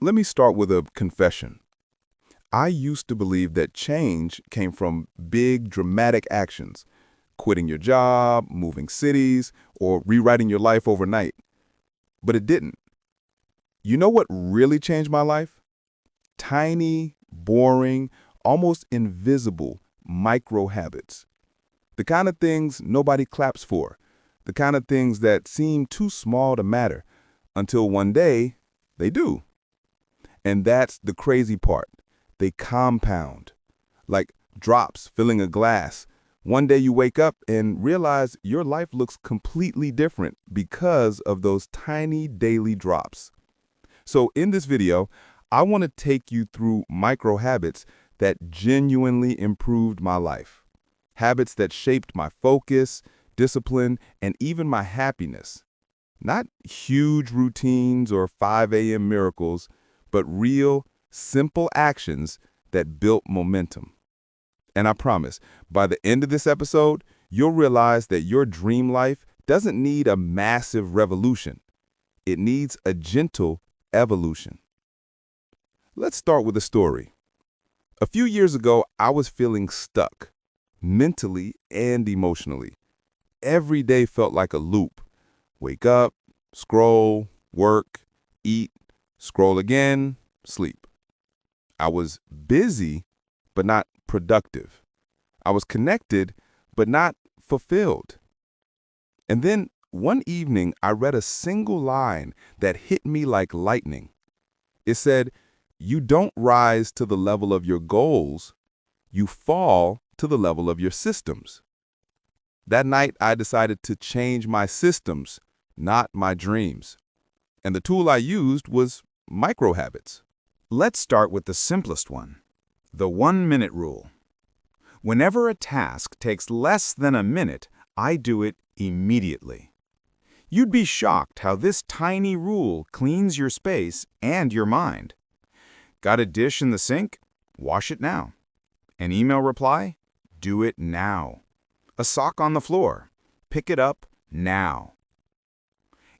let me start with a confession. I used to believe that change came from big, dramatic actions, quitting your job, moving cities, or rewriting your life overnight. But it didn't. You know what really changed my life? Tiny, boring, almost invisible micro habits. The kind of things nobody claps for. The kind of things that seem too small to matter until one day they do. And that's the crazy part. They compound, like drops filling a glass. One day you wake up and realize your life looks completely different because of those tiny daily drops. So in this video, I want to take you through micro habits that genuinely improved my life. Habits that shaped my focus, discipline, and even my happiness. Not huge routines or 5 a.m. miracles, but real, simple actions that built momentum. And I promise, by the end of this episode, you'll realize that your dream life doesn't need a massive revolution. It needs a gentle evolution. Let's start with a story. A few years ago, I was feeling stuck, mentally and emotionally. Every day felt like a loop. Wake up, scroll, work, eat, scroll again, sleep. I was busy, but not productive. I was connected, but not fulfilled. And then one evening, I read a single line that hit me like lightning. It said, "You don't rise to the level of your goals, you fall to the level of your systems." That night, I decided to change my systems, not my dreams. And the tool I used was micro habits. Let's start with the simplest one, the 1-minute rule. Whenever a task takes less than a minute, I do it immediately. You'd be shocked how this tiny rule cleans your space and your mind. Got a dish in the sink? Wash it now. An email reply? Do it now. A sock on the floor? Pick it up now.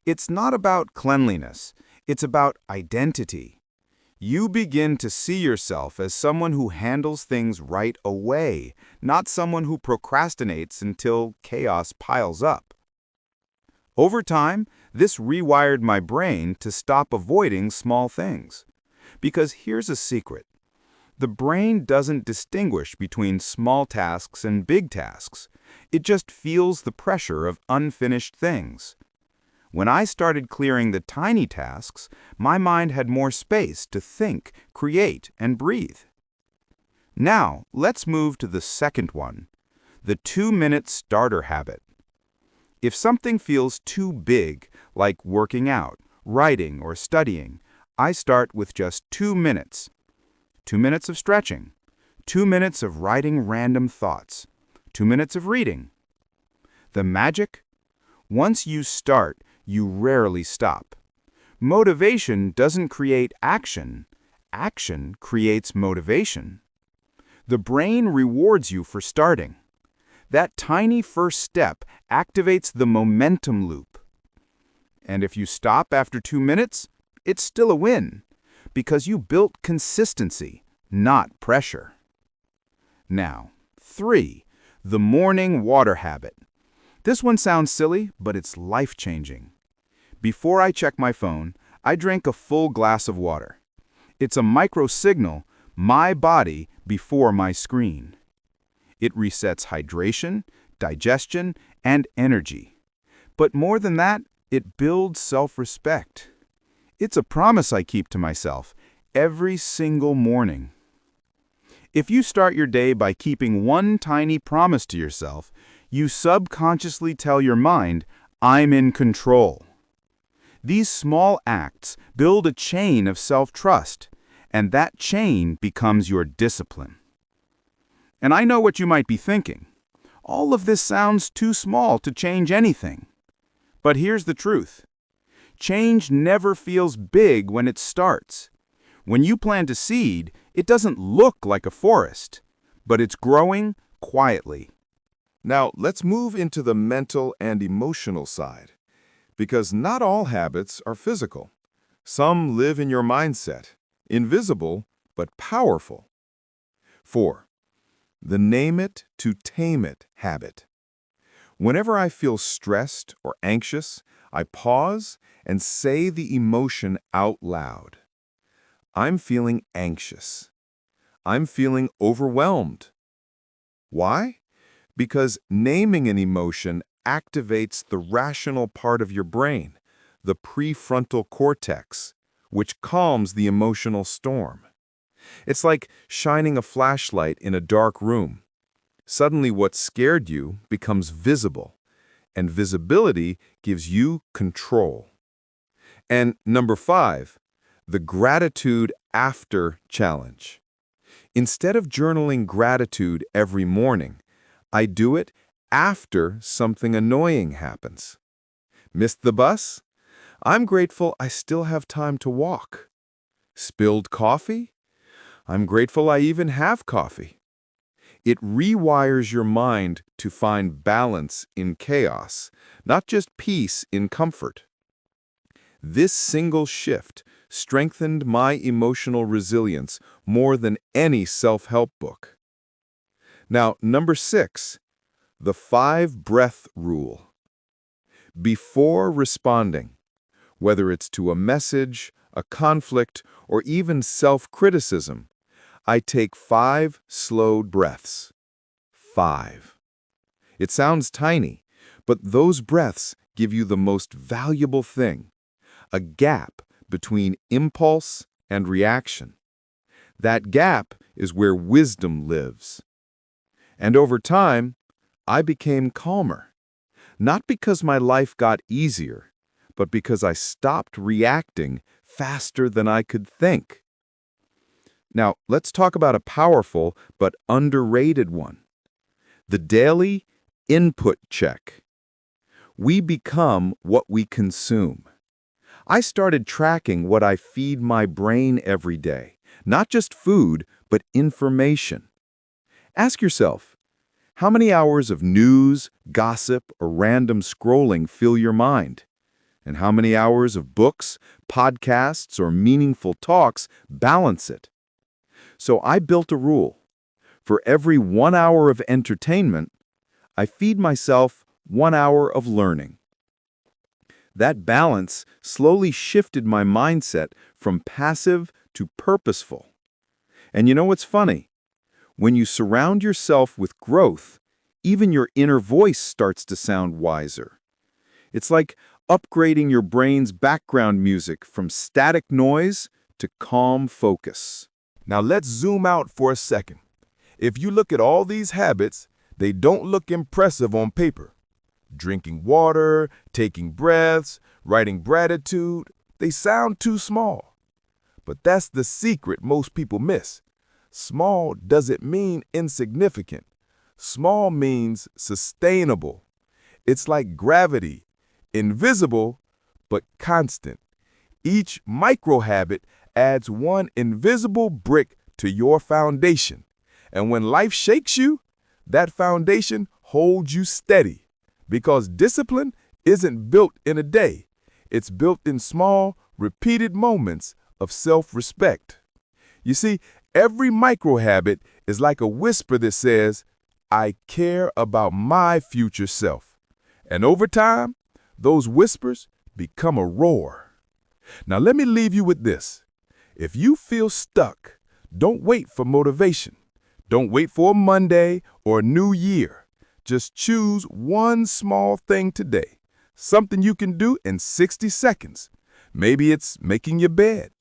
It's not about cleanliness, it's about identity. You begin to see yourself as someone who handles things right away, not someone who procrastinates until chaos piles up. Over time, this rewired my brain to stop avoiding small things. Because here's a secret. The brain doesn't distinguish between small tasks and big tasks. It just feels the pressure of unfinished things. When I started clearing the tiny tasks, my mind had more space to think, create, and breathe. Now, let's move to the second one, the 2-minute starter habit. If something feels too big, like working out, writing, or studying, I start with just 2 minutes. 2 minutes of stretching, 2 minutes of writing random thoughts, 2 minutes of reading. The magic? Once you start, you rarely stop. Motivation doesn't create action. Action creates motivation. The brain rewards you for starting. That tiny first step activates the momentum loop. And if you stop after 2 minutes, it's still a win, because you built consistency, not pressure. Now, 3, the morning water habit. This one sounds silly, but it's life-changing. Before I check my phone, I drink a full glass of water. It's a micro signal, my body before my screen. It resets hydration, digestion, and energy. But more than that, it builds self-respect. It's a promise I keep to myself every single morning. If you start your day by keeping one tiny promise to yourself, you subconsciously tell your mind, "I'm in control." These small acts build a chain of self-trust, and that chain becomes your discipline. And I know what you might be thinking. All of this sounds too small to change anything. But here's the truth. Change never feels big when it starts. When you plant a seed, it doesn't look like a forest, but it's growing quietly. Now, let's move into the mental and emotional side. Because not all habits are physical. Some live in your mindset, invisible but powerful. 4. The name it to tame it habit. Whenever I feel stressed or anxious, I pause and say the emotion out loud. I'm feeling anxious. I'm feeling overwhelmed. Why? Because naming an emotion activates the rational part of your brain, the prefrontal cortex, which calms the emotional storm. It's like shining a flashlight in a dark room. Suddenly what scared you becomes visible, and visibility gives you control. And number 5, the gratitude after challenge. Instead of journaling gratitude every morning, I do it after something annoying happens. Missed the bus? I'm grateful I still have time to walk. Spilled coffee? I'm grateful I even have coffee. It rewires your mind to find balance in chaos, not just peace in comfort. This single shift strengthened my emotional resilience more than any self-help book. Now, number 6, the 5-breath rule. Before responding, whether it's to a message, a conflict, or even self-criticism, I take 5 slowed breaths. 5. It sounds tiny, but those breaths give you the most valuable thing, a gap between impulse and reaction. That gap is where wisdom lives. And over time, I became calmer, not because my life got easier, but because I stopped reacting faster than I could think. Now, let's talk about a powerful but underrated one. The daily input check. We become what we consume. I started tracking what I feed my brain every day, not just food, but information. Ask yourself, how many hours of news, gossip, or random scrolling fill your mind? And how many hours of books, podcasts, or meaningful talks balance it? So I built a rule. For every 1 hour of entertainment, I feed myself 1 hour of learning. That balance slowly shifted my mindset from passive to purposeful. And you know what's funny? When you surround yourself with growth, even your inner voice starts to sound wiser. It's like upgrading your brain's background music from static noise to calm focus. Now let's zoom out for a second. If you look at all these habits, they don't look impressive on paper. Drinking water, taking breaths, writing gratitude, they sound too small. But that's the secret most people miss. Small doesn't mean insignificant. Small means sustainable. It's like gravity, invisible but constant. Each micro habit adds one invisible brick to your foundation. And when life shakes you, that foundation holds you steady. Because discipline isn't built in a day. It's built in small, repeated moments of self-respect. You see, every micro habit is like a whisper that says, I care about my future self. And over time, those whispers become a roar. Now let me leave you with this. If you feel stuck, don't wait for motivation. Don't wait for a Monday or a new year. Just choose one small thing today, something you can do in 60 seconds. Maybe it's making your bed.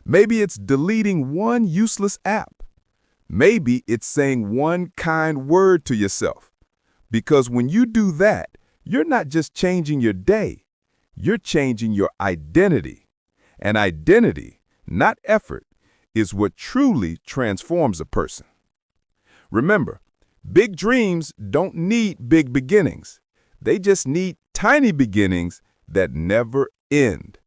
Maybe it's deleting one useless app. Maybe it's saying one kind word to yourself. Because when you do that, you're not just changing your day, you're changing your identity. And identity, not effort, is what truly transforms a person. Remember, big dreams don't need big beginnings. They just need tiny beginnings that never end.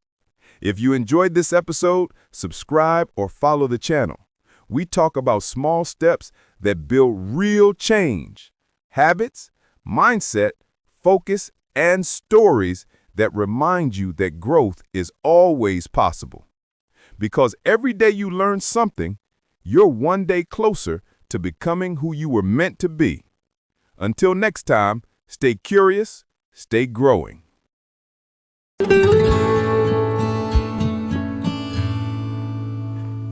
If you enjoyed this episode, subscribe or follow the channel. We talk about small steps that build real change, habits, mindset, focus, and stories that remind you that growth is always possible. Because every day you learn something, you're one day closer to becoming who you were meant to be. Until next time, stay curious, stay growing.